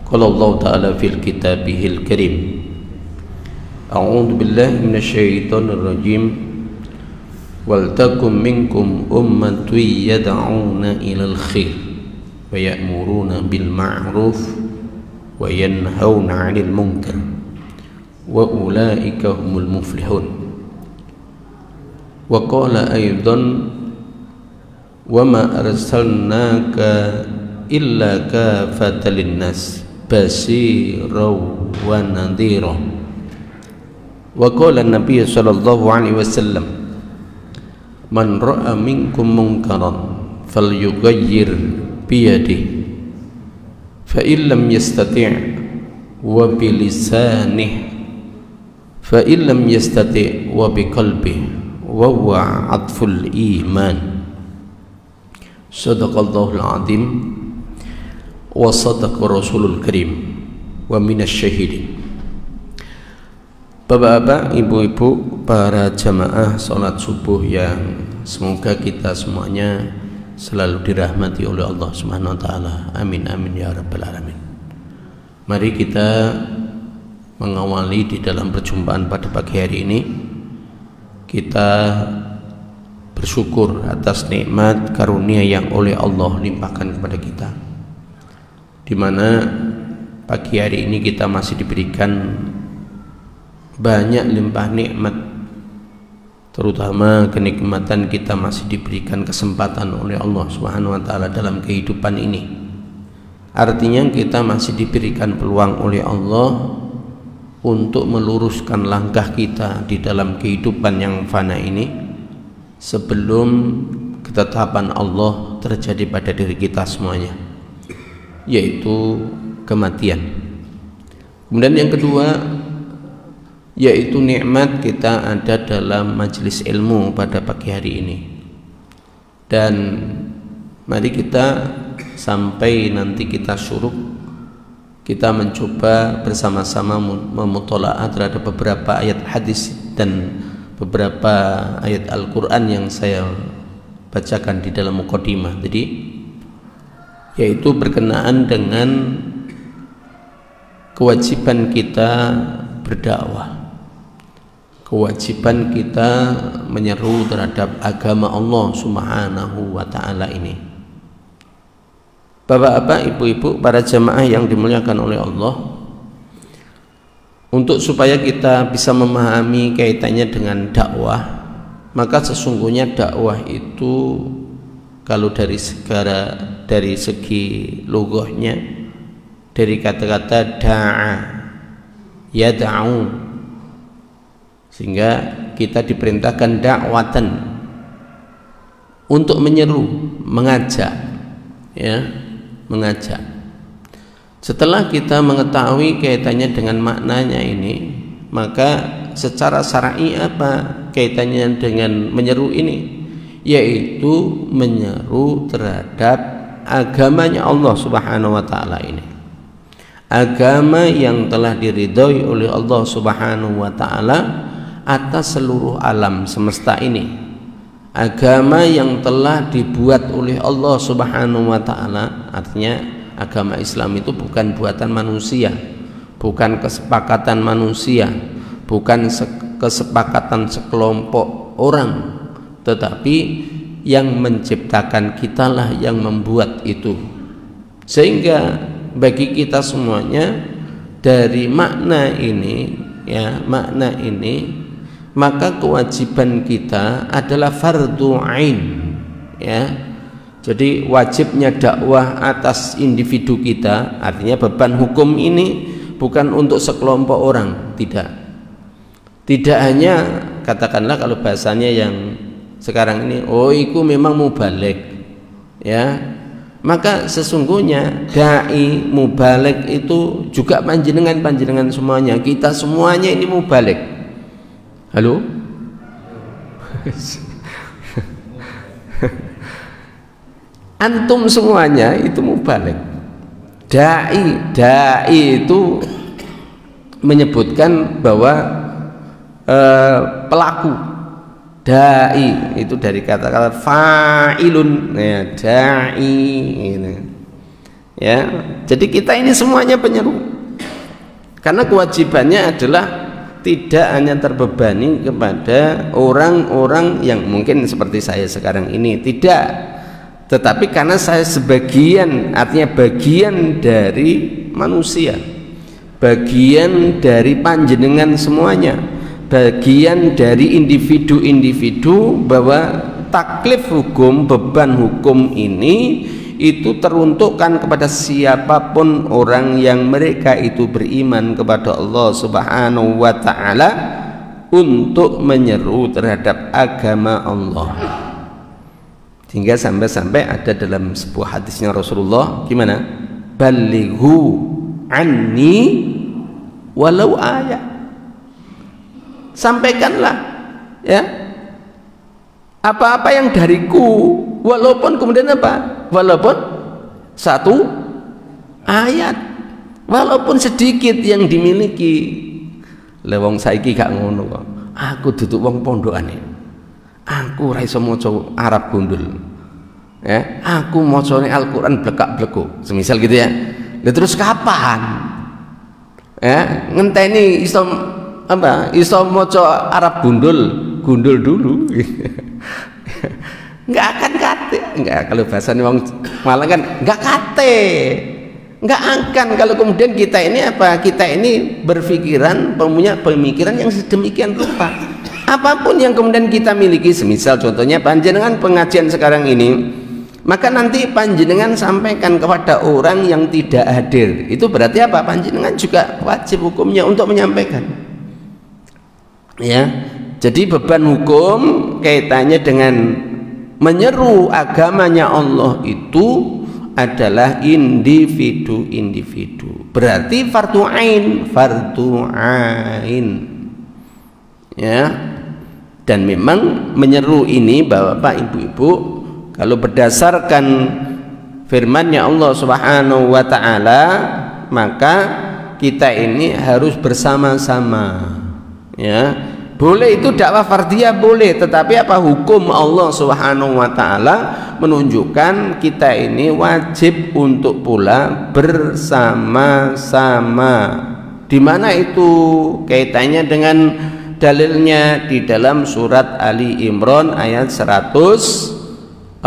Qala Allah Ta'ala fil kitabihil karim, A'udzu billahi minasyaitonir rajim. Wal takum minkum ummatun yad'una ilal khair wa ya'muruna bil ma'ruf wa yanhauna 'anil munkar wa ulaika humul muflihun. Wa qala aidan wa ma arsalnaka illa kafatan linnas basiraw wa nadhira. Wa qala an-nabiy sallallahu alaihi wasallam, man ra'a minkum munkaran falyughayyir biyadihi fa in lam yastati' wa bilisanihi fa in lam yastati' wa biqalbihi wa huwa 'atful iman. Sadaqallahul azim wa sadaqa rasulul karim wa minasyahidin. Bapak-bapak, ibu-ibu, para jamaah salat subuh yang semoga kita semuanya selalu dirahmati oleh Allah Subhanahu wa taala. Amin amin ya rabbal alamin. Mari kita mengawali di dalam perjumpaan pada pagi hari ini. Kita bersyukur atas nikmat karunia yang oleh Allah limpahkan kepada kita, di mana pagi hari ini kita masih diberikan banyak limpah nikmat, terutama kenikmatan kita masih diberikan kesempatan oleh Allah Subhanahu wa taala dalam kehidupan ini. Artinya kita masih diberikan peluang oleh Allah untuk meluruskan langkah kita di dalam kehidupan yang fana ini sebelum ketetapan Allah terjadi pada diri kita semuanya, yaitu kematian. Kemudian yang kedua, yaitu nikmat kita ada dalam majelis ilmu pada pagi hari ini. Dan mari kita sampai nanti kita syuruk, kita mencoba bersama-sama memutola'ah terhadap beberapa ayat hadis dan beberapa ayat Al-Quran yang saya bacakan di dalam muqaddimah tadi, yaitu berkenaan dengan kewajiban kita berdakwah, kewajiban kita menyeru terhadap agama Allah Subhanahu wa ta'ala ini. Bapak-bapak, ibu-ibu, para jamaah yang dimuliakan oleh Allah, untuk supaya kita bisa memahami kaitannya dengan dakwah, maka sesungguhnya dakwah itu kalau dari segi lughahnya, dari kata-kata da'a yad'u, sehingga kita diperintahkan dakwatan, untuk menyeru, mengajak, ya, mengajak. Setelah kita mengetahui kaitannya dengan maknanya ini, maka secara syar'i apa kaitannya dengan menyeru ini? Yaitu menyeru terhadap agamanya Allah Subhanahu wa ta'ala ini, agama yang telah diridhoi oleh Allah Subhanahu wa ta'ala atas seluruh alam semesta ini, agama yang telah dibuat oleh Allah Subhanahu wa ta'ala. Artinya agama Islam itu bukan buatan manusia, bukan kesepakatan manusia, bukan kesepakatan sekelompok orang, tetapi yang menciptakan kitalah yang membuat itu. Sehingga bagi kita semuanya dari makna ini, ya, makna ini, maka kewajiban kita adalah fardhu ain, ya. Jadi wajibnya dakwah atas individu kita, artinya beban hukum ini bukan untuk sekelompok orang, tidak. Tidak hanya, katakanlah kalau bahasanya yang sekarang ini, oh itu memang mubalik, ya. Maka sesungguhnya dai mubalik itu juga panjenengan semuanya, kita semuanya ini mubalik. Halo? Antum semuanya itu mubalik. Dai itu menyebutkan bahwa pelaku. Dai itu dari kata-kata fa'ilun, ya, dai ini. Ya, jadi kita ini semuanya penyeru. Karena kewajibannya adalah tidak hanya terbebani kepada orang-orang yang mungkin seperti saya sekarang ini, tidak. Tetapi karena saya sebagian, artinya bagian dari manusia, bagian dari panjenengan semuanya, bagian dari individu-individu, bahwa taklif hukum, beban hukum ini itu teruntukkan kepada siapapun orang yang mereka itu beriman kepada Allah Subhanahu wa ta'ala untuk menyeru terhadap agama Allah. Hingga sampai-sampai ada dalam sebuah hadisnya Rasulullah, gimana? Balighu anni walau ayat. Sampaikanlah ya apa-apa yang dariku, walaupun kemudian apa? Walaupun satu ayat, walaupun sedikit yang dimiliki. Lewong saiki gak ngono kok. Aku duduk wong pondokane. Aku ora iso maca Arab gundul. Ya, aku macane Al-Qur'an blekak-blekuk. Semisal gitu ya. Lah terus kapan? Ya, ngenteni iso apa? Iso maca Arab gundul dulu. Nggak akan kate, nggak, kalau bahasa wong Malang kan nggak kate, nggak akan kalau kemudian kita ini apa, kita ini berpikiran, punya pemikiran yang sedemikian rupa. Apapun yang kemudian kita miliki, semisal contohnya panjenengan pengajian sekarang ini, maka nanti panjenengan sampaikan kepada orang yang tidak hadir, itu berarti apa? Panjenengan juga wajib hukumnya untuk menyampaikan. Ya, jadi beban hukum kaitannya dengan menyeru agamanya Allah itu adalah individu-individu. Berarti fardu ain, ya. Dan memang menyeru ini Bapak Ibu-ibu, kalau berdasarkan firman-Nya Allah Subhanahu wa taala, maka kita ini harus bersama-sama. Ya. Boleh itu dakwah fardiyah boleh, tetapi apa hukum Allah Subhanahu wa taala menunjukkan kita ini wajib untuk pula bersama-sama. Di mana itu kaitannya dengan dalilnya di dalam surat Ali Imran ayat 104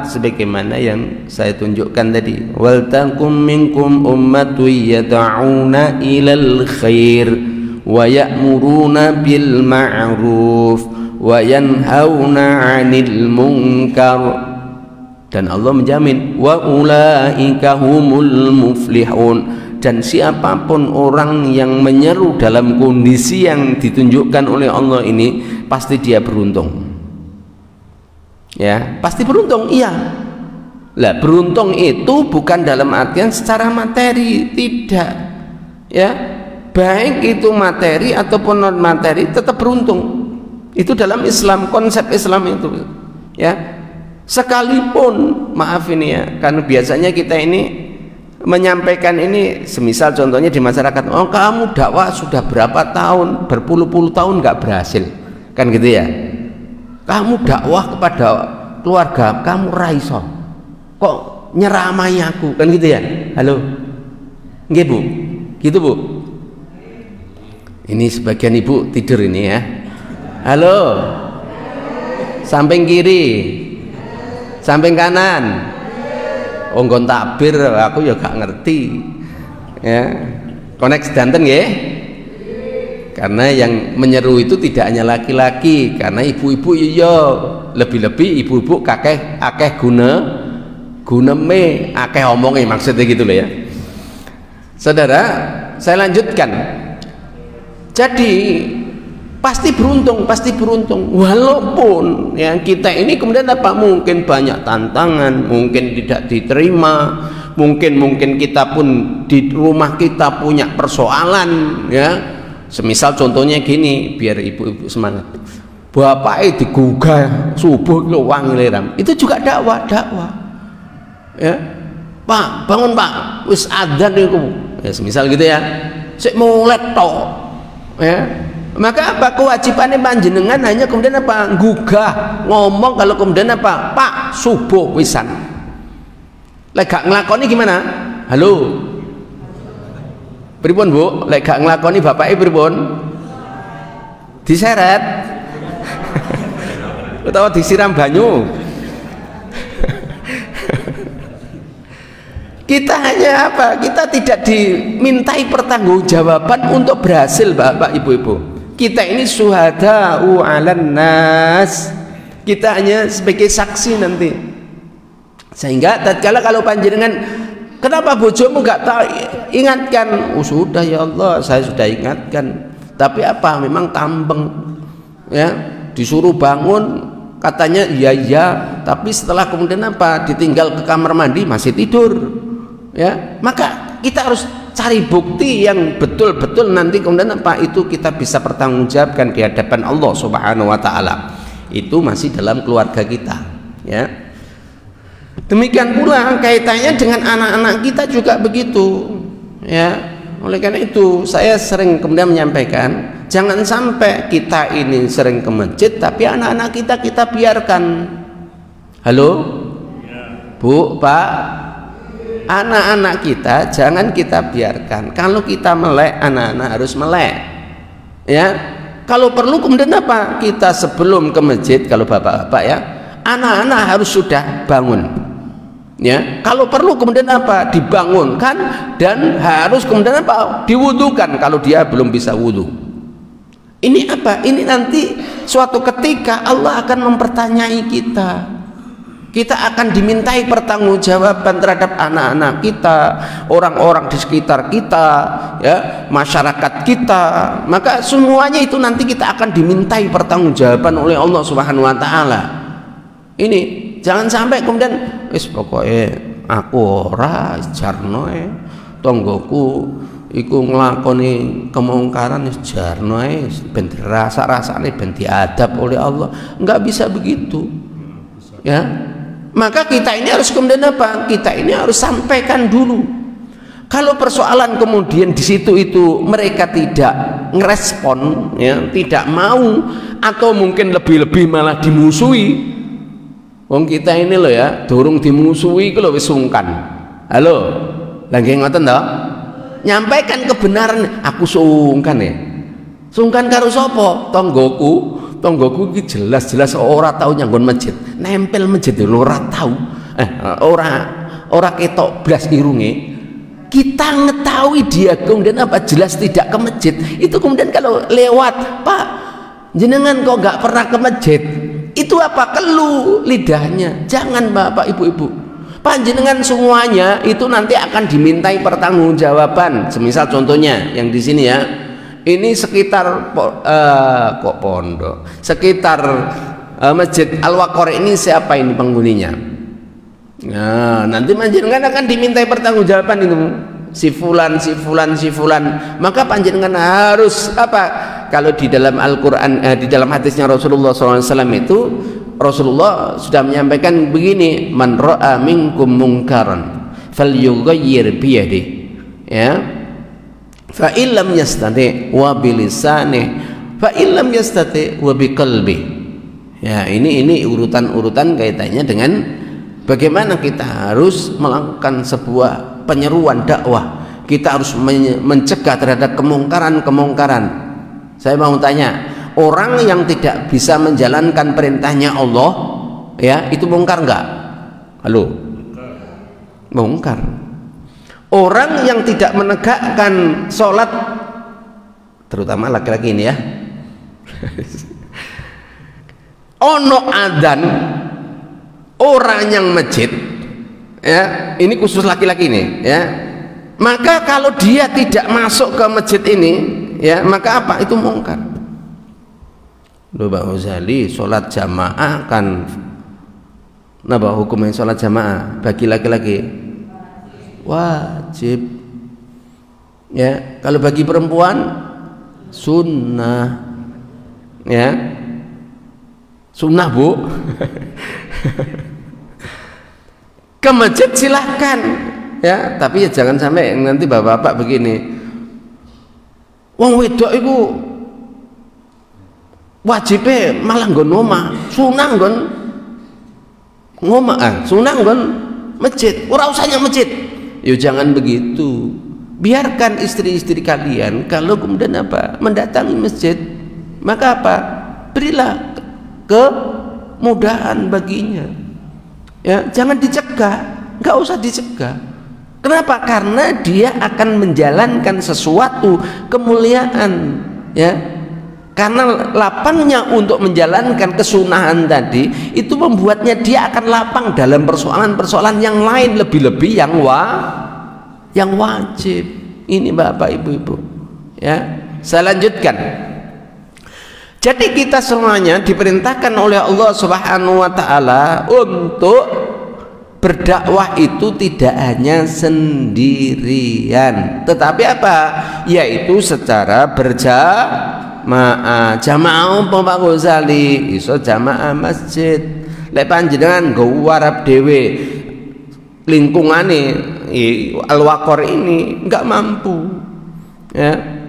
sebagaimana yang saya tunjukkan tadi. Wal takum minkum ummatun yad'una ilal khair wa ya'muruna bil ma'ruf wa yanhauna 'anil munkar, dan Allah menjamin wa ulaika humul muflihun, dan siapapun orang yang menyeru dalam kondisi yang ditunjukkan oleh Allah ini pasti dia beruntung. Ya, pasti beruntung, iya. Lah beruntung itu bukan dalam artian secara materi, tidak. Ya, baik itu materi ataupun non materi tetap beruntung. Itu dalam Islam, konsep Islam itu ya. Sekalipun maaf ini ya, karena biasanya kita ini menyampaikan ini, semisal contohnya di masyarakat, oh kamu dakwah sudah berapa tahun, berpuluh-puluh tahun nggak berhasil, kan gitu ya. Kamu dakwah kepada keluarga kamu raiso, kok nyeramai aku, kan gitu ya. Halo, nggih Bu, gitu Bu. Ini sebagian ibu tidur ini ya. Halo, samping kiri, samping kanan. Onggon takbir, aku ya gak ngerti. Ya, koneksi danten ya. Karena yang menyeru itu tidak hanya laki-laki, karena ibu-ibu ya lebih-lebih ibu-ibu akeh guneme, akeh omongnya, maksudnya gitu loh ya. Saudara, saya lanjutkan. Jadi pasti beruntung walaupun ya kita ini kemudian apa, mungkin banyak tantangan, mungkin tidak diterima, mungkin kita pun di rumah kita punya persoalan ya. Semisal contohnya gini, biar ibu-ibu semangat, bapaknya digugah subuh lo wangi leram, itu juga dakwah ya. Pak bangun Pak, wis adzan itu ya, semisal gitu ya, sik mulai tok ya, maka apa kewajibannya panjenengan hanya kemudian apa, gugah ngomong, kalau kemudian apa, Pak subuh wisan Lek gak nglakoni gimana? Halo. Pripun, Bu? Lek gak nglakoni bapake pripun? Diseret. Utawa disiram banyu. Kita hanya apa? Kita tidak dimintai pertanggungjawaban untuk berhasil, Bapak Ibu-ibu. Kita ini syuhada'u 'alan nas. Kita hanya sebagai saksi nanti. Sehingga tatkala kalau panjenengan, kenapa bojomu gak tahu, ingatkan. Oh sudah ya Allah, saya sudah ingatkan. Tapi apa? Memang tambeng. Ya, disuruh bangun, katanya iya, tapi setelah kemudian apa? Ditinggal ke kamar mandi masih tidur. Ya, maka kita harus cari bukti yang betul-betul nanti kemudian apa? Itu kita bisa pertanggungjawabkan di hadapan Allah Subhanahu wa taala. Itu masih dalam keluarga kita, ya. Demikian pula kaitannya dengan anak-anak kita juga begitu, ya. Oleh karena itu saya sering kemudian menyampaikan, jangan sampai kita ini sering ke masjid tapi anak-anak kita biarkan. Halo, Bu, Pak, anak-anak kita jangan kita biarkan. Kalau kita melek, anak-anak harus melek, ya. Kalau perlu kemudian apa? Kita sebelum ke masjid, kalau bapak-bapak ya, anak-anak harus sudah bangun, ya. Kalau perlu kemudian apa? Dibangunkan dan harus kemudian apa? Diwudukan kalau dia belum bisa wudu. Ini apa? Ini nanti suatu ketika Allah akan mempertanyai kita. Kita akan dimintai pertanggungjawaban terhadap anak-anak kita, orang-orang di sekitar kita, ya, masyarakat kita. Maka semuanya itu nanti kita akan dimintai pertanggungjawaban oleh Allah Subhanahu wa taala. Ini jangan sampai kemudian wis pokoke aku ora jarno tonggoku iku nglakoni kemungkaran wis jarno ben dirasa-rasane ben diadab oleh Allah. Enggak bisa begitu. Ya. Maka kita ini harus kemudian apa? Kita ini harus sampaikan dulu. Kalau persoalan kemudian di situ itu mereka tidak ngerespon, ya, tidak mau, atau mungkin lebih-lebih malah dimusuhi. Wong kita ini loh ya, durung dimusuhi kalau wis sungkan. Halo, lagi ngoten toh? Nyampaikan kebenaran, aku sungkan ya. Sungkan karo sapa? Tonggoku iki jelas-jelas ora tau nyanggon masjid, nempel masjid lho ora tau, ora ketok blas irunge. Kita ngetahui dia kemudian apa jelas tidak ke masjid, itu kemudian kalau lewat, Pak jenengan kok nggak pernah ke masjid, itu apa? Keluh lidahnya. Jangan Bapak Ibu-ibu, panjenengan semuanya itu nanti akan dimintai pertanggungjawaban. Semisal contohnya yang di sini ya, ini sekitar kok pondok, sekitar Masjid Al-Waqar ini siapa ini penghuninya? Nah, nanti panjenengan akan dimintai pertanggungjawaban itu, si fulan. Maka panjenengan harus apa? Kalau di dalam Al-Qur'an, di dalam hadisnya Rasulullah SAW itu, Rasulullah sudah menyampaikan begini, man ra'a minkum munkaran falyughayyir biyadihi, ya. Fa illam yastati wa bilisanihi fa illam yastati wa biqalbi. Ya, ini urutan-urutan kaitannya dengan bagaimana kita harus melakukan sebuah penyeruan dakwah. Kita harus mencegah terhadap kemungkaran-kemungkaran. Saya mau tanya, orang yang tidak bisa menjalankan perintahnya Allah, ya, itu mungkar enggak? Halo? Mungkar. Orang yang tidak menegakkan sholat, terutama laki-laki ini ya, ono adzan orang yang masjid, ya, ini khusus laki-laki ini, ya. Maka kalau dia tidak masuk ke masjid ini, ya, maka apa? Itu mungkar. Loh Pak Ghazali, sholat jamaah kan, apa hukumnya sholat jamaah bagi laki-laki? Wajib, ya. Kalau bagi perempuan sunnah, ya, sunnah Bu. Ke masjid silahkan, ya, tapi ya jangan sampai nanti bapak-bapak begini, wong wedok itu wajibnya malah nggon omah, sunah nggon ngomah, sunah nggon masjid, ora usahnya masjid. Yo jangan begitu. Biarkan istri-istri kalian kalau kemudian apa? Mendatangi masjid, maka apa? Berilah kemudahan baginya. Ya, jangan dicegah, nggak usah dicegah. Kenapa? Karena dia akan menjalankan sesuatu kemuliaan, ya. Karena lapangnya untuk menjalankan kesunahan tadi itu membuatnya dia akan lapang dalam persoalan-persoalan yang lain, lebih-lebih yang wajib. Ini Bapak Ibu-ibu, ya. Saya lanjutkan. Jadi kita semuanya diperintahkan oleh Allah Subhanahu wa taala untuk berdakwah itu tidak hanya sendirian, tetapi apa? Yaitu secara berjamaah. Jamaah apa Pak Ghazali? Iso jamaah masjid. Lek panjenengan nggo warap dhewe lingkungane Al-Waqor ini enggak mampu. Ya.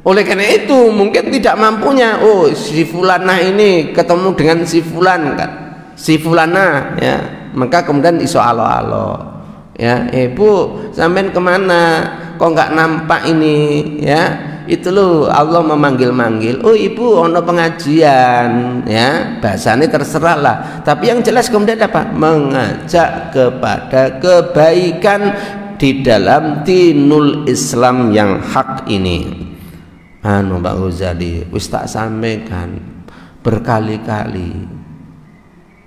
Oleh karena itu mungkin tidak mampunya, oh si fulana ini ketemu dengan si fulan kan, si fulana, ya, maka kemudian iso alo-alo, ya, Bu sampean kemana, kok nggak nampak ini, ya, itu loh Allah memanggil-manggil, oh ibu ono pengajian, ya, bahasanya terserah lah, tapi yang jelas kemudian apa? Mengajak kepada kebaikan di dalam dinul Islam yang hak ini. Pak Ghazali wis tak sampaikan berkali-kali,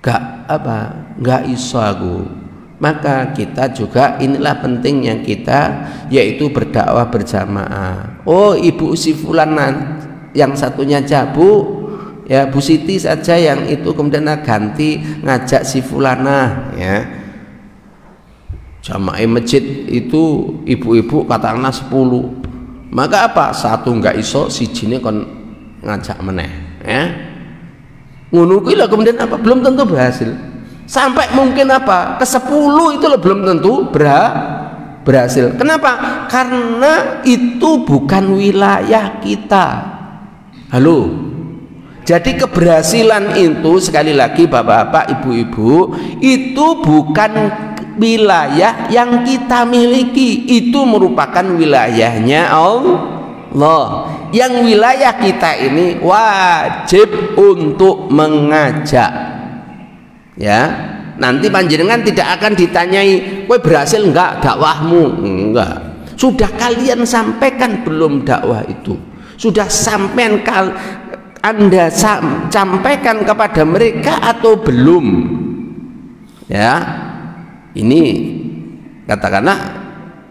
gak iso aku. Maka kita juga inilah pentingnya kita, yaitu berdakwah berjamaah. Oh ibu si fulan yang satunya Bu, ya Bu Siti saja yang itu kemudian ganti ngajak si fulana, ya. Jamaah masjid itu ibu-ibu katakanlah 10. Maka apa? Satu nggak iso, sijine kon ngajak meneh, ya. Ngono kuwi lah kemudian apa? Belum tentu berhasil. Sampai mungkin apa? Ke-10 itu loh belum tentu berhasil. Kenapa? Karena itu bukan wilayah kita. Halo. Jadi keberhasilan itu sekali lagi Bapak-bapak, Ibu-ibu, itu bukan wilayah yang kita miliki, itu merupakan wilayahnya Allah. Yang wilayah kita ini wajib untuk mengajak, ya. Nanti panjenengan tidak akan ditanyai, kowe berhasil enggak dakwahmu? Enggak. Sudah kalian sampaikan belum dakwah itu? Sudah sampean Anda sampaikan kepada mereka atau belum? Ya. Ini katakanlah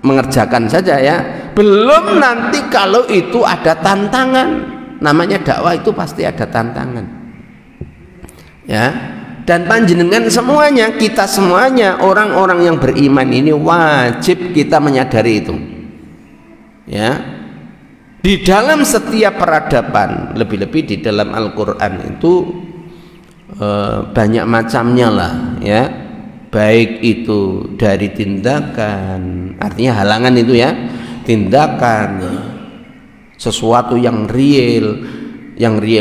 mengerjakan saja, ya. Belum nanti kalau itu ada tantangan. Namanya dakwah itu pasti ada tantangan, ya. Dan panjenengan semuanya, kita semuanya orang-orang yang beriman ini wajib kita menyadari itu, ya. Di dalam setiap peradaban, lebih-lebih di dalam Al-Quran itu banyak macamnya lah, ya. Baik itu dari tindakan, artinya halangan itu, ya, tindakan, sesuatu yang real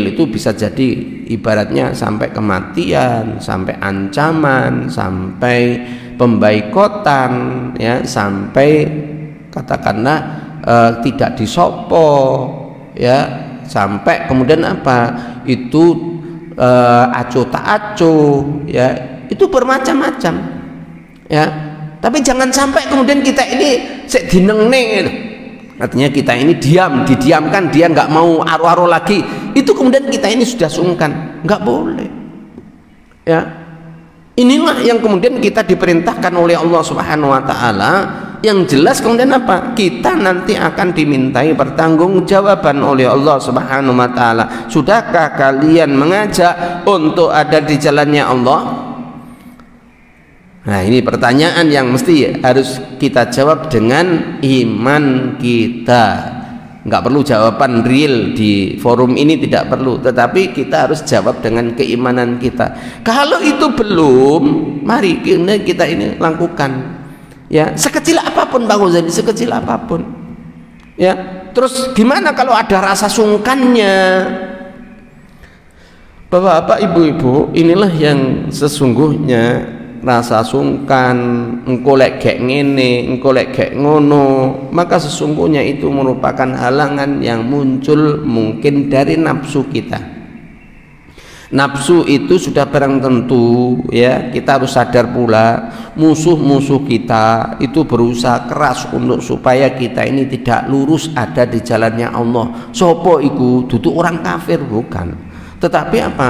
itu bisa jadi ibaratnya sampai kematian, sampai ancaman, sampai pembaikotan, ya, sampai katakanlah tidak disopo, ya, sampai kemudian apa itu acuh tak acuh, ya, itu bermacam-macam, ya. Tapi jangan sampai kemudian kita ini sek dinengne, artinya kita ini didiamkan, dia nggak mau aro-aro lagi, itu kemudian kita ini sudah sungkan, nggak boleh, ya. Inilah yang kemudian kita diperintahkan oleh Allah Subhanahu wa taala. Yang jelas kemudian apa? Kita nanti akan dimintai pertanggungjawaban oleh Allah Subhanahu wa taala. Sudahkah kalian mengajak untuk ada di jalannya Allah? Nah, ini pertanyaan yang mesti harus kita jawab dengan iman kita. Nggak perlu jawaban real di forum ini, tidak perlu, tetapi kita harus jawab dengan keimanan kita. Kalau itu belum, mari kita ini lakukan, ya, sekecil apapun Bang Ghazali, sekecil apapun, ya. Terus gimana kalau ada rasa sungkannya? Bapak-bapak, ibu-ibu, inilah yang sesungguhnya rasa sungkan, engko lek gek ngene, engko lek gek ngono, maka sesungguhnya itu merupakan halangan yang muncul mungkin dari nafsu kita. Nafsu itu sudah barang tentu, ya, kita harus sadar pula musuh-musuh kita itu berusaha keras untuk supaya kita ini tidak lurus ada di jalannya Allah. Sopo iku dudu orang kafir, bukan, tetapi apa?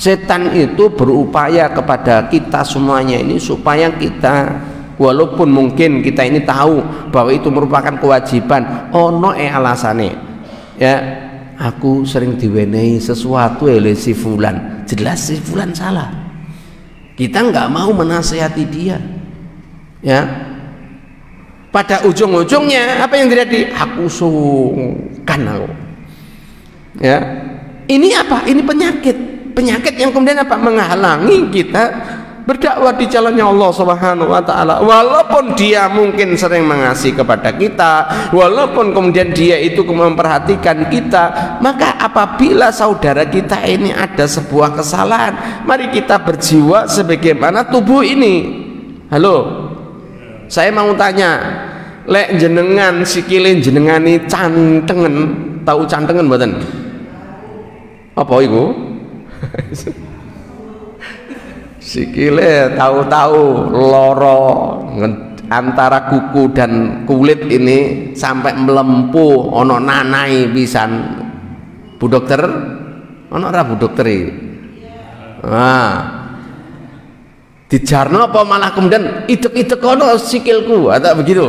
Setan itu berupaya kepada kita semuanya ini supaya kita, walaupun mungkin kita ini tahu bahwa itu merupakan kewajiban, ono alasane, ya, aku sering diwenehi sesuatu oleh si fulan, jelas si fulan salah, kita nggak mau menasihati dia, ya, pada ujung-ujungnya apa yang terjadi? Aku sungkan aku, ya, ini apa? Ini penyakit yang kemudian apa? Menghalangi kita berdakwah di jalannya Allah Subhanahu wa taala. Walaupun dia mungkin sering mengasihi kepada kita, walaupun kemudian dia itu memperhatikan kita, maka apabila saudara kita ini ada sebuah kesalahan, mari kita berjiwa sebagaimana tubuh ini. Halo, saya mau tanya, lek jenengan sikile jenengan ini cantengen, tahu cantengen mboten? Apa iku? Sikile tahu-tahu loro antara kuku dan kulit ini sampai melempuh, ono nanai pisan. Bu dokter, ono ora bu dokter iki? Nah, dijarno apa malah kemudian idek-idek ono sikilku, atau begitu?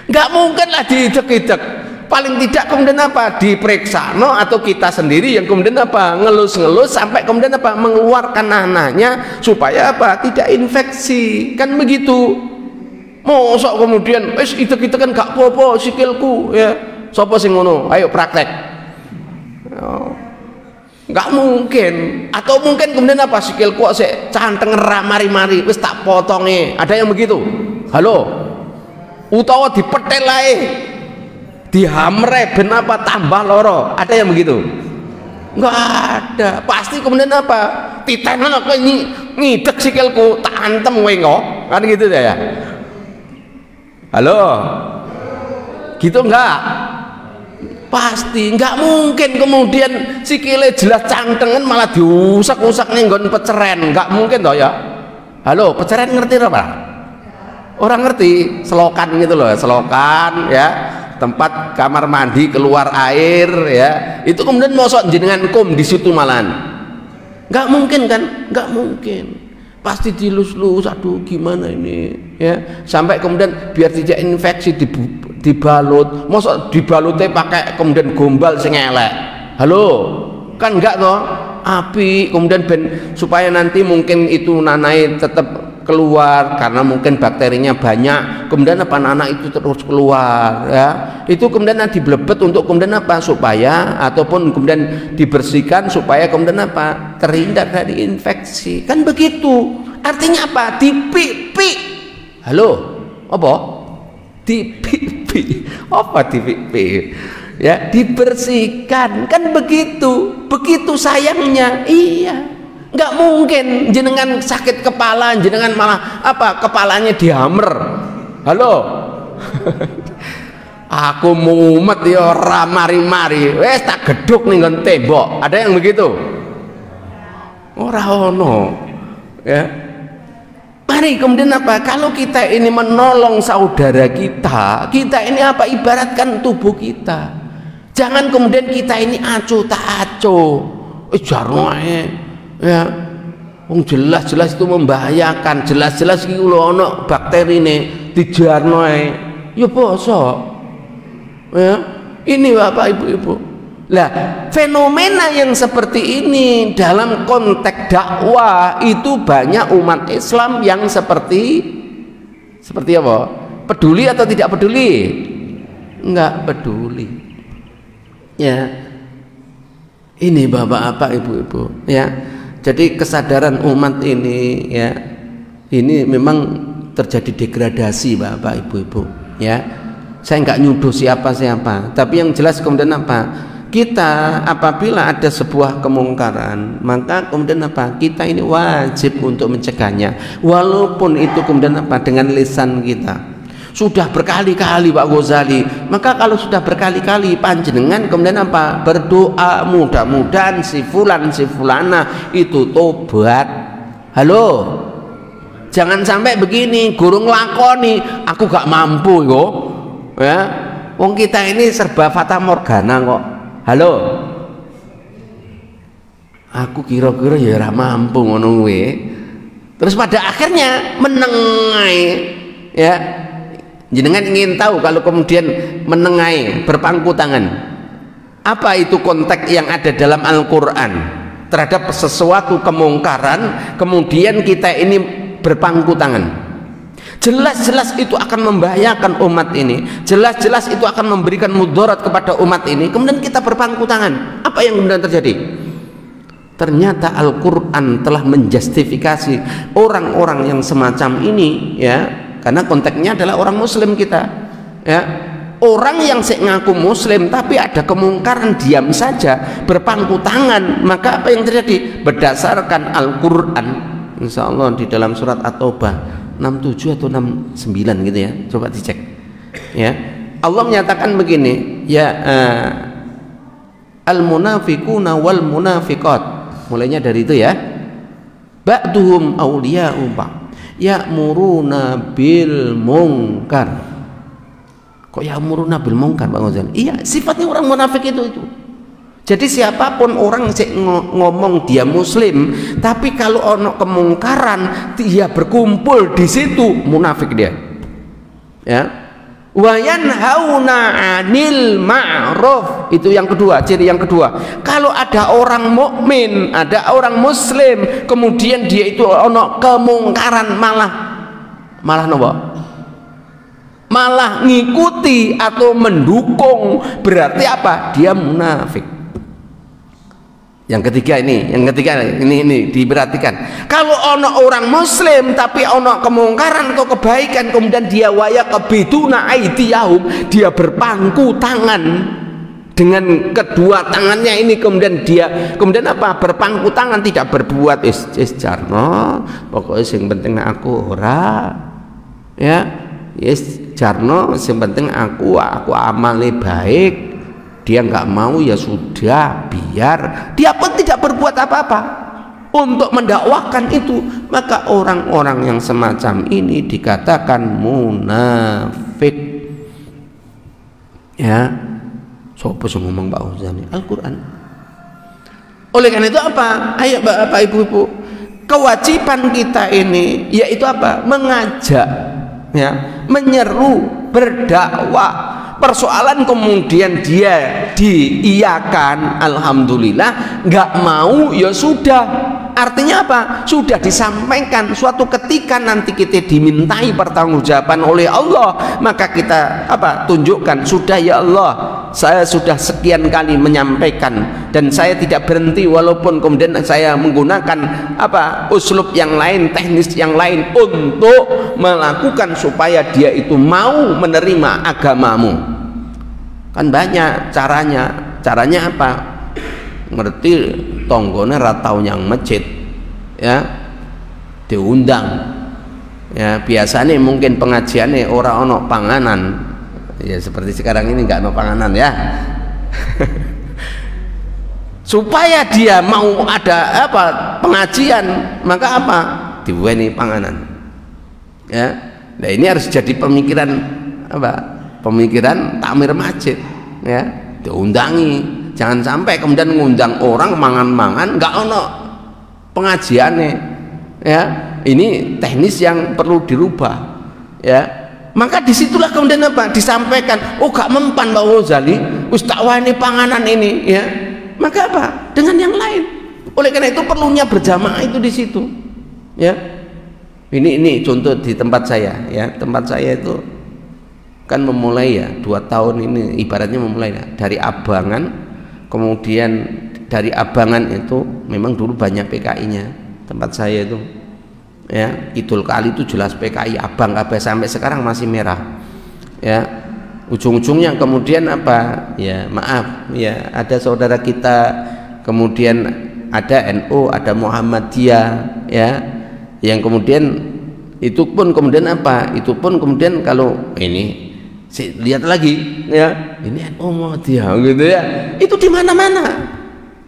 Enggak mungkin lah diidek-idek. Paling tidak kemudian apa? Diperiksa, no, atau kita sendiri yang kemudian apa? Ngelus-ngelus sampai kemudian apa? Mengeluarkan nanahnya supaya apa? Tidak infeksi, kan begitu. Mosok kemudian itu kan gak apa-apa sikilku, ya. Sopo sing ngono? Ayo praktek. Nggak mungkin. Atau mungkin kemudian apa? Sikilku sik canteng ramari-mari wis tak potonge. Ada yang begitu? Halo. Utawa dipetel ae. Dihamre ben apa tambah loro, ada yang begitu? Enggak ada. Pasti kemudian apa? Titenan aku ngidek sikilku tak antem kowe kok, kan gitu ya. Halo, gitu enggak? Pasti enggak mungkin kemudian sikile jelas cantengan malah diusak-usak ning nggon peceren, enggak mungkin toh ya. Halo, peceren ngerti apa? Orang ngerti, selokan gitu loh, selokan ya. Tempat kamar mandi keluar air, ya, itu kemudian mosok jenengan kum di situ malahan, nggak mungkin kan? Nggak mungkin, pasti dilus-lus, aduh gimana ini, ya, sampai kemudian biar tidak infeksi dibalut, mosok dibalutnya pakai kemudian gombal sing elek. Halo, kan enggak toh? Api kemudian supaya nanti mungkin itu nanai tetap keluar karena mungkin bakterinya banyak, kemudian apa nanah itu terus keluar, ya, itu kemudian diblebet untuk kemudian apa? Supaya ataupun kemudian dibersihkan supaya kemudian apa? Terhindar dari infeksi, kan begitu. Artinya apa? Di pipi. Halo, apa? Di pipi. Apa di pipi? Ya, dibersihkan, kan begitu. Begitu sayangnya, iya. Nggak mungkin jenengan sakit kepala, jenengan malah apa? Kepalanya dihammer. Halo. Aku mumet ya ora mari-mari, wes tak geduk ning nggon tembok. Ada yang begitu? Ora ono. Ya. Mari kemudian apa? Kalau kita ini menolong saudara kita, kita ini apa? Ibaratkan tubuh kita. Jangan kemudian kita ini acuh tak acuh. Jarno ae. Ya, jelas-jelas itu membahayakan, jelas-jelas iki lho ana bakterine dijarno ae. Ya poso. Ya, ini Bapak Ibu-ibu. Lah, fenomena yang seperti ini dalam konteks dakwah itu banyak umat Islam yang seperti apa? Peduli atau tidak peduli? Enggak peduli. Ya. Ini Bapak-bapak, Ibu-ibu, ya. Jadi kesadaran umat ini, ya, ini memang terjadi degradasi Bapak Ibu-ibu, ya. Saya nggak nyuduh siapa-siapa, tapi yang jelas kemudian apa? kita apabila ada sebuah kemungkaran, maka kemudian apa? Kita ini wajib untuk mencegahnya, walaupun itu kemudian apa? Dengan lisan kita. Sudah berkali-kali Pak Ghazali, maka kalau sudah berkali-kali panjenengan kemudian apa? Berdoa mudah-mudahan si fulan si fulana itu tobat. Halo, jangan sampai begini, guru nglakoni aku gak mampu yo, ya. Wong kita ini serba fata morgana kok. Halo, aku kira-kira ya ora mampu ngono kuwi. Terus pada akhirnya menengai, ya. Jenengan ingin tahu kalau kemudian menengai, berpangku tangan, apa itu konteks yang ada dalam Al-Quran terhadap sesuatu kemungkaran, kemudian kita ini berpangku tangan? Jelas-jelas itu akan membahayakan umat ini, jelas-jelas itu akan memberikan mudarat kepada umat ini, kemudian kita berpangku tangan. Apa yang kemudian terjadi? Ternyata Al-Quran telah menjustifikasi orang-orang yang semacam ini, ya. Karena konteksnya adalah orang muslim kita, ya. Orang yang ngaku muslim tapi ada kemungkaran diam saja, berpangku tangan, maka apa yang terjadi? Berdasarkan Al-Quran, insya Allah di dalam surat At-Taubah 67 atau 69 gitu ya, coba dicek, ya. Allah menyatakan begini, ya, al-munafiquna wal munafiqat, mulainya dari itu ya, ba'duhum awliya'u ba'd ya'muruna bil munkar. Kok ya'muruna bil munkar Bang Ghazali? Iya, sifatnya orang munafik itu. Jadi siapapun orang ngomong dia muslim, tapi kalau ono kemungkaran dia berkumpul di situ, munafik dia. Ya. Wa yanhauna 'anil ma'ruf, itu yang kedua, ciri yang kedua. Kalau ada orang mukmin, ada orang muslim, kemudian dia itu ono kemungkaran malah nopo? Malah ngikuti atau mendukung, berarti apa? Dia munafik. Yang ketiga ini diperhatikan. Kalau ono orang muslim tapi ono kemungkaran atau kebaikan, kemudian dia wayaqbiduna aydiyahum, dia berpangku tangan dengan kedua tangannya ini, kemudian apa? Berpangku tangan, tidak berbuat jarno, pokoknya yang penting aku ora, ya, jarno, yang penting aku amale baik. Dia nggak mau, ya sudah, biar dia pun tidak berbuat apa-apa untuk mendakwakan itu. Maka orang-orang yang semacam ini dikatakan munafik, ya. Sopo sing ngomong Pak Ghazali? Al-Quran. Oleh karena itu apa? Ayo Bapak Ibu-ibu, kewajiban kita ini yaitu apa? Mengajak, ya, menyeru, berdakwah. Persoalan kemudian dia diiyakan, alhamdulillah, nggak mau, ya sudah. Artinya apa? Sudah disampaikan. Suatu ketika nanti kita dimintai pertanggungjawaban oleh Allah, maka kita apa? Tunjukkan, sudah ya Allah, saya sudah sekian kali menyampaikan dan saya tidak berhenti walaupun kemudian saya menggunakan apa? Uslub yang lain, teknis yang lain untuk melakukan supaya dia itu mau menerima agamamu. Kan banyak caranya. Caranya apa? Ngerti tonggone ratau yang masjid, ya, diundang, ya. Biasanya mungkin pengajiannya orang ono panganan, ya, seperti sekarang ini nggak ono panganan, ya. Supaya dia mau ada apa pengajian, maka apa? Diweni panganan, ya. Nah ini harus jadi pemikiran apa? Pemikiran takmir masjid, ya, diundangi. Jangan sampai kemudian ngundang orang mangan-mangan nggak ono pengajiannya, ya. Ini teknis yang perlu dirubah, ya. Maka disitulah kemudian apa? Disampaikan, oh gak mempan Pak Ghazali, ustawani panganan ini, ya. Maka apa? Dengan yang lain. Oleh karena itu perlunya berjamaah itu di situ, ya. Ini contoh di tempat saya, ya. Tempat saya itu kan memulai, ya, 2 tahun ini ibaratnya memulai, ya, dari Abangan. Kemudian dari Abangan itu memang dulu banyak PKI-nya tempat saya itu, ya. Kidul Kali itu jelas PKI, abang kabeh sampai sekarang masih merah, ya. ujung-ujungnya kemudian apa? Ya maaf, ya ada saudara kita, kemudian ada NU, ada Muhammadiyah, ya, yang kemudian itu pun kemudian apa? Itu pun kemudian kalau ini lihat lagi, ya, ini NU Muhammadiyah gitu ya, itu di mana-mana,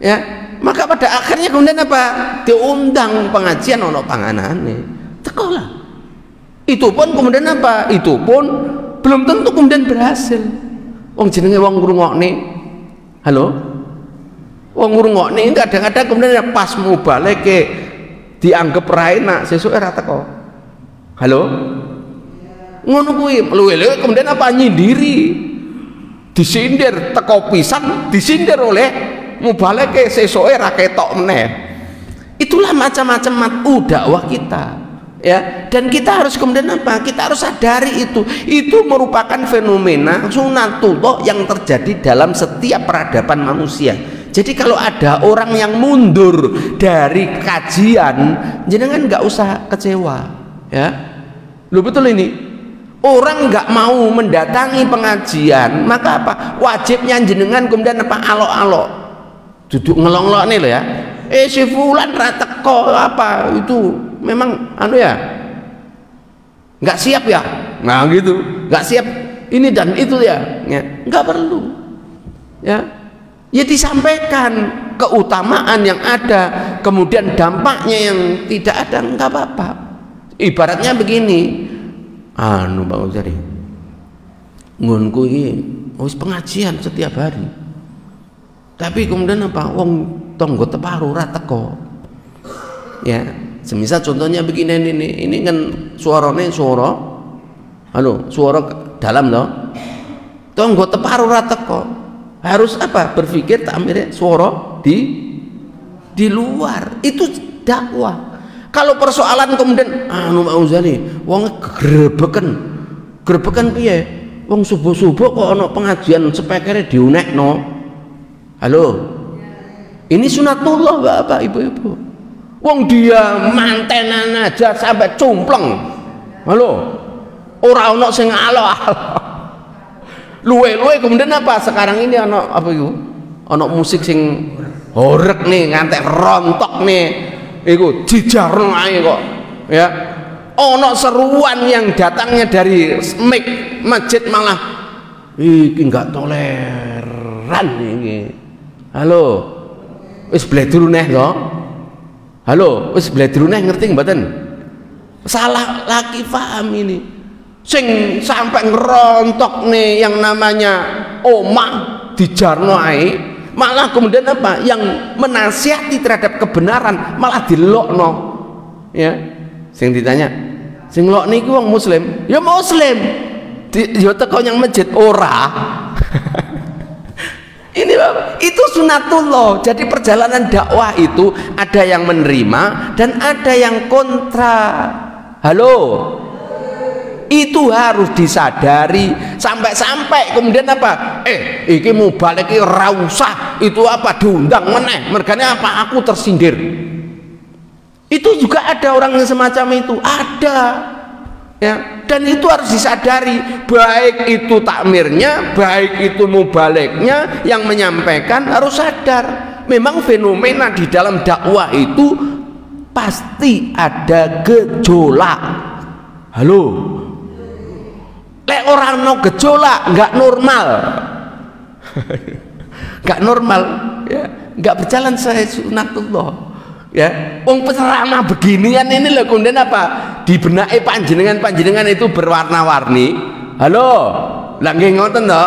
ya. Maka pada akhirnya kemudian apa? Diundang pengajian ono panganane, tekolah. Itu pun kemudian apa? Itu pun belum tentu kemudian berhasil. Wong jenenge wong ngrungokne. Halo? Wong ngrungokne kadang-kadang kemudian pas mau balik ke dianggap ra enak, sesuk ora teko. Halo? Ngono kuwi, luwe-luwe kemudian apa nyindiri. Disindir teko pisan, disindir oleh mau balik ke sesuk ra ketok meneh. Itulah macam-macam matu dakwah kita. Ya, dan kita harus kemudian apa? Kita harus sadari itu merupakan fenomena sunatullah yang terjadi dalam setiap peradaban manusia. Jadi kalau ada orang yang mundur dari kajian, jenengan nggak usah kecewa, ya. Lu betul ini. Orang nggak mau mendatangi pengajian, maka apa? Wajibnya jenengan kemudian apa? Alok-alok, duduk ngelong-ngelong nih lo ya. Si fulan ra teko apa itu memang anu ya nggak siap ya, nah gitu, nggak siap ini dan itu ya, nggak perlu, ya disampaikan keutamaan yang ada, kemudian dampaknya yang tidak ada, nggak apa-apa. Ibaratnya begini, anu Bang Uzari, ngunku ini wis pengajian setiap hari, tapi kemudian apa? Wong tonggo teparu ra teko, ya. Semisal contohnya begini, ini kan suaranya suara, halo, suara dalam loh, tonggo teparu ra teko, harus apa? Berpikir takmirnya suara di luar, itu dakwah. Kalau persoalan kemudian anu mau zani, wong grebekan piye? Wong subuh-subuh kok ana pengajian spekere diunekno. Halo. Ini sunatullah Bapak Ibu-ibu. Wong dia mantenan aja sampai cumpleng. Halo. Ora ana sing alo-alo. Luwe-luwe kemudian apa? Sekarang ini ana apa iku? Ana musik sing horeg nih, ngantek rontok nih. Iku dijarno ae kok. Ya. Ana seruan yang datangnya dari mic masjid malah iki enggak toleran iki. Halo. Wis bledru neh to? Halo, wis bledru neh ngerti mboten? Salah lagi paham ini. Sing sampai ngerontok nih yang namanya omah dijarno ae, malah kemudian apa? Yang menasihati terhadap kebenaran malah dilokno. Ya. Sing ditanya, sing lok niki wong muslim? Ya muslim. Ya teko yang masjid ora. Ini Bapak, itu sunatullah. Jadi perjalanan dakwah itu ada yang menerima dan ada yang kontra. Halo, itu harus disadari. Sampai-sampai kemudian apa? Iki mau balik ora usah. Itu apa? Diundang meneh. Mergane apa? Aku tersindir. Itu juga ada orang yang semacam itu. Ada. Ya, dan itu harus disadari, baik itu takmirnya, baik itu mubaliknya, yang menyampaikan harus sadar memang fenomena di dalam dakwah itu pasti ada gejolak. Halo, lek orang no gejolak nggak normal. Nggak normal, ya, nggak berjalan sesuai sunatullah. Ya, wong penceramah beginian ini loh kemudian apa? Di benake panjenengan itu berwarna-warni. Halo, lah nggih ngoten to?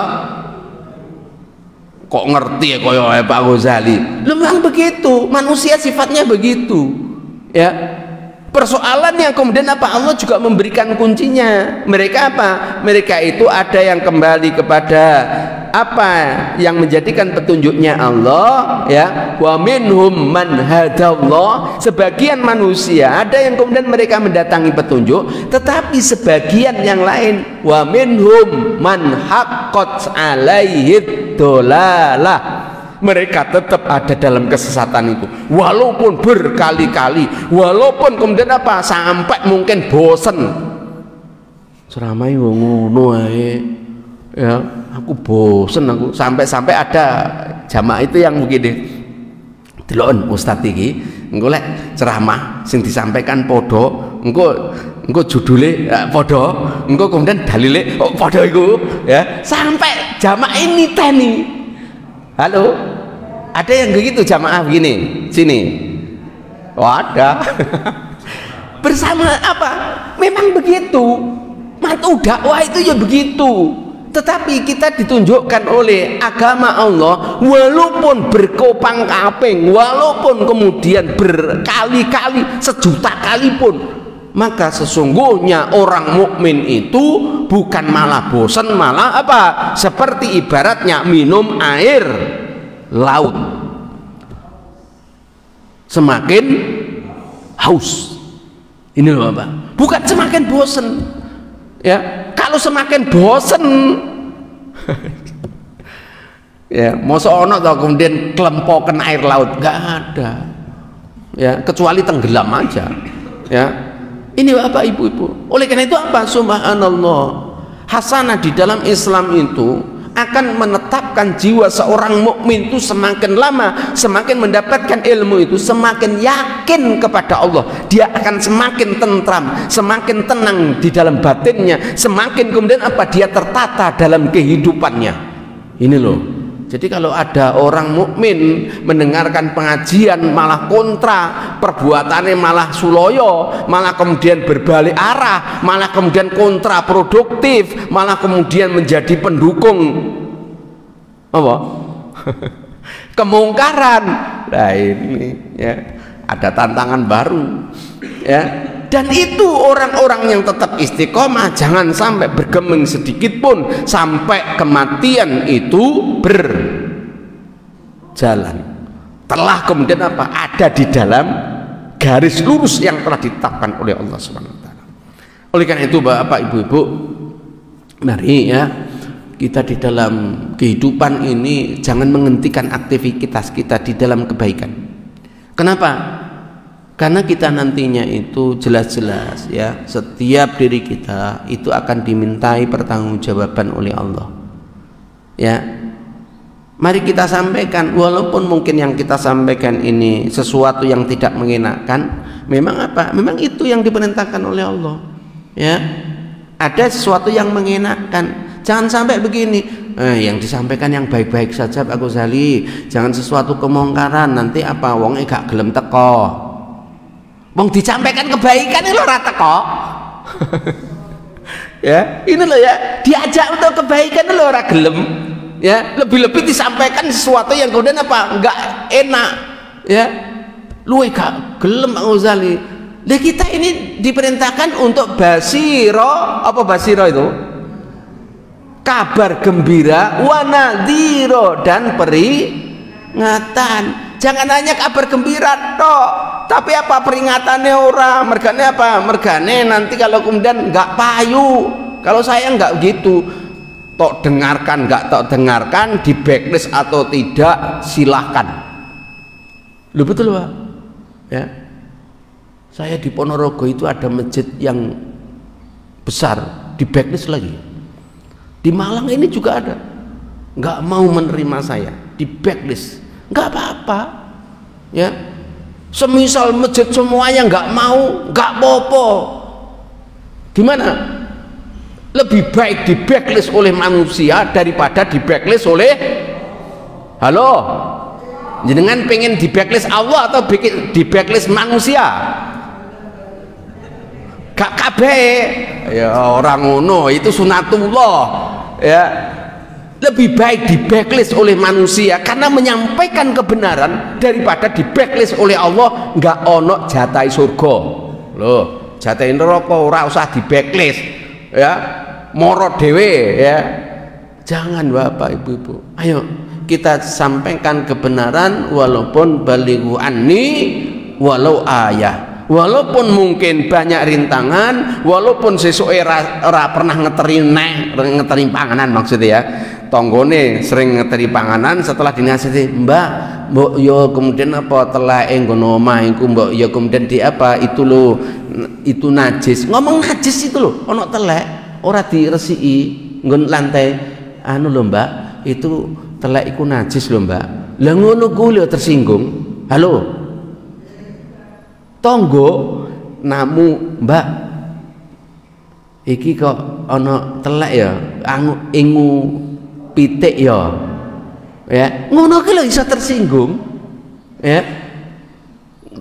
Kok ngerti ya kaya Pak Ghazali? Memang begitu, manusia sifatnya begitu. Ya. Persoalan yang kemudian apa? Allah juga memberikan kuncinya. Mereka apa? Mereka itu ada yang kembali kepada apa yang menjadikan petunjuknya Allah, ya. Wa minhum man hadallah. Sebagian manusia ada yang kemudian mereka mendatangi petunjuk, tetapi sebagian yang lain wa minhum man haqqat alaihi dolalah. Mereka tetap ada dalam kesesatan itu walaupun berkali-kali, walaupun kemudian apa? Sampai mungkin bosen ceramai ngono ae Ya, aku bosen aku sampai ada jamaah itu yang begini. Delon ustaz iki engko lek ceramah sing disampaikan podo, engko judule podo, engko kemudian dalile podo iku ya, sampai jamaah ini teni. Halo? Ada yang begitu jamaah begini, sini. Oh, ada. Bersama apa? Memang begitu. Matu dakwah itu ya begitu. Tetapi kita ditunjukkan oleh agama Allah, walaupun berkopang kaping, walaupun kemudian berkali-kali, sejuta kali pun, maka sesungguhnya orang mukmin itu bukan malah bosan, malah apa? Seperti ibaratnya minum air laut, semakin haus. Ini loh Pak, bukan semakin bosan. Ya, kalau semakin bosen ya, mosok ono to kemudian kelempokan air laut, nggak ada ya, kecuali tenggelam aja ya. Ini Bapak Ibu-ibu, oleh karena itu apa? Subhanallah, hasanah di dalam Islam itu akan menetapkan jiwa seorang mukmin itu semakin lama, semakin mendapatkan ilmu itu, semakin yakin kepada Allah, dia akan semakin tentram, semakin tenang di dalam batinnya, semakin kemudian apa? Dia tertata dalam kehidupannya. Ini loh. Jadi kalau ada orang mukmin mendengarkan pengajian malah kontra, perbuatannya malah suloyo, malah kemudian berbalik arah, malah kemudian kontraproduktif, malah kemudian menjadi pendukung apa? Kemungkaran. Nah ini ya, ada tantangan baru ya. Dan itu orang-orang yang tetap istiqomah, jangan sampai bergeming sedikit pun sampai kematian itu berjalan. Telah kemudian apa? Ada di dalam garis lurus yang telah ditetapkan oleh Allah Subhanahu wa taala. Oleh karena itu Bapak Ibu-ibu, mari ya kita di dalam kehidupan ini jangan menghentikan aktivitas kita di dalam kebaikan. Kenapa? Karena kita nantinya itu jelas-jelas ya, setiap diri kita itu akan dimintai pertanggungjawaban oleh Allah. Ya. Mari kita sampaikan, walaupun mungkin yang kita sampaikan ini sesuatu yang tidak mengenakan, memang apa? Memang itu yang diperintahkan oleh Allah. Ya. Ada sesuatu yang mengenakan. Jangan sampai begini, yang disampaikan yang baik-baik saja Pak Ghazali, jangan sesuatu kemungkaran, nanti apa? Wong gak gelem teko. Wong disampaikan kebaikan ini loh rata kok. Ya, ini loh ya, diajak untuk kebaikan ini loh ora gelem. Ya, lebih-lebih disampaikan sesuatu yang kemudian apa? Enggak enak. Ya. Luwe gak gelem Pak Ghazali. Lah kita ini diperintahkan untuk basiro, apa basiro itu? Kabar gembira, wa nadhiro, dan peringatan. Jangan hanya kabar gembira toh, tapi apa peringatannya orang? Mergane apa? Mergane nanti kalau kemudian nggak payu. Kalau saya nggak gitu, tok dengarkan nggak tok dengarkan, di backlist atau tidak silahkan. Lu betul Pak? Ya. Saya di Ponorogo itu ada masjid yang besar, di backlist lagi. Di Malang ini juga ada, nggak mau menerima saya, di backlist. Nggak apa-apa ya, semisal masjid semuanya nggak mau, nggak apa-apa. Gimana? Lebih baik di backlist oleh manusia daripada di backlist oleh, halo, jenengan pengen di backlist Allah atau di backlist manusia? Gak kabeh ya, orang ngono itu sunatullah ya. Lebih baik di backlist oleh manusia karena menyampaikan kebenaran daripada di backlist oleh Allah. Nggak ono jatai surga loh, jatai neraka ora usah di backlist ya, moro dewe ya. Jangan Bapak Ibu-ibu, ayo kita sampaikan kebenaran walaupun balighu anni walau ayah. Walaupun mungkin banyak rintangan, walaupun sesuai ora pernah ngeteri panganan, maksudnya ya, tonggone sering ngeteri panganan, setelah dinasihati mbak yo kemudian apa telah nggono omah iku mbok yo kemudian di apa itu lo itu najis, ngomong najis itu lo ono telek ora diresiki nggon lantai anu lho Mbak, itu telek iku najis lho Mbak. Lah ngono kuwi lho tersinggung. Halo. Tonggo namu Mbak. Iki kok ana telek ya, ingu pitik ya. Ya, ngono ki lho iso tersinggung. Ya.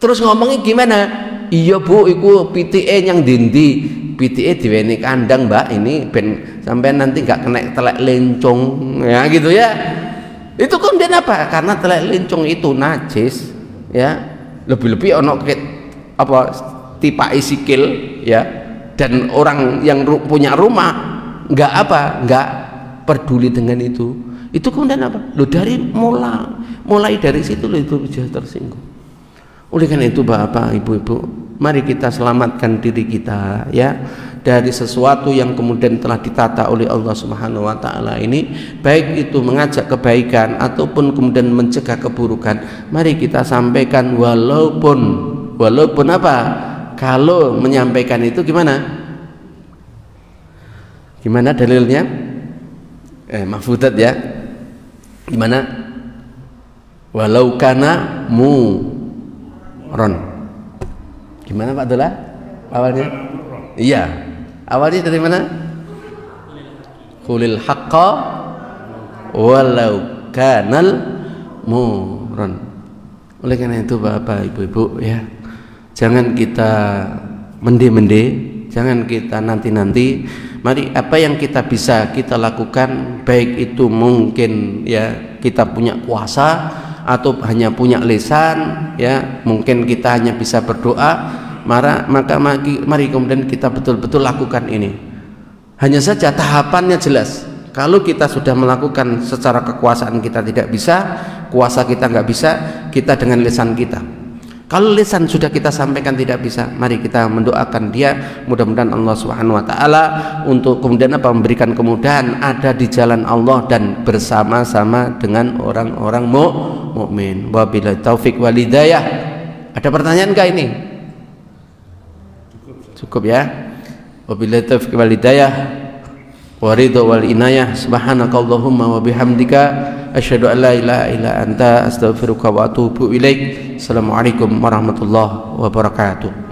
Terus ngomongnya gimana? Iya Bu, iku pitike yang dindi. Pitike diweni kandang Mbak, ini ben sampean nanti gak kena telek lencong ya gitu ya. Itu kemudian apa? Karena telek lencong itu najis ya. Lebih-lebih ono apa tipai sikil ya, dan orang yang punya rumah nggak peduli dengan itu kemudian apa? Lo dari mulai dari situ lo itu sudah tersinggung. Oleh karena itu Bapak Ibu-ibu, mari kita selamatkan diri kita ya dari sesuatu yang kemudian telah ditata oleh Allah Subhanahu wa taala ini, baik itu mengajak kebaikan ataupun kemudian mencegah keburukan. Mari kita sampaikan walaupun apa? Kalau menyampaikan itu gimana? Gimana dalilnya? Mahfudat ya. Gimana? Walau kana ron. Gimana Pak Dola? Awalnya? Iya. Awalnya dari mana? Qulil haqqa walau kanal muron. Oleh karena itu Bapak Ibu-ibu ya, jangan kita mende-mende, jangan kita nanti-nanti. Mari apa yang kita bisa kita lakukan, baik itu mungkin ya kita punya kuasa atau hanya punya lisan ya, mungkin kita hanya bisa berdoa, maka mari kemudian kita betul-betul lakukan ini. Hanya saja tahapannya jelas. Kalau kita sudah melakukan secara kekuasaan kita tidak bisa, kuasa kita nggak bisa, kita dengan lisan kita. Kalau lisan sudah kita sampaikan tidak bisa, mari kita mendoakan dia, mudah-mudahan Allah Subhanahu wa taala untuk kemudian apa, memberikan kemudahan ada di jalan Allah dan bersama-sama dengan orang-orang mukmin. Wabillahi taufik wal hidayah. Ada pertanyaan enggak ini? Cukup ya. Wabillahi taufik wal hidayah. Wa ridha wal inayah. Subhanakallahumma wa bihamdika asyhadu an la ilaha illa anta astaghfiruka wa atubu ilaik. Assalamualaikum warahmatullahi wabarakatuh.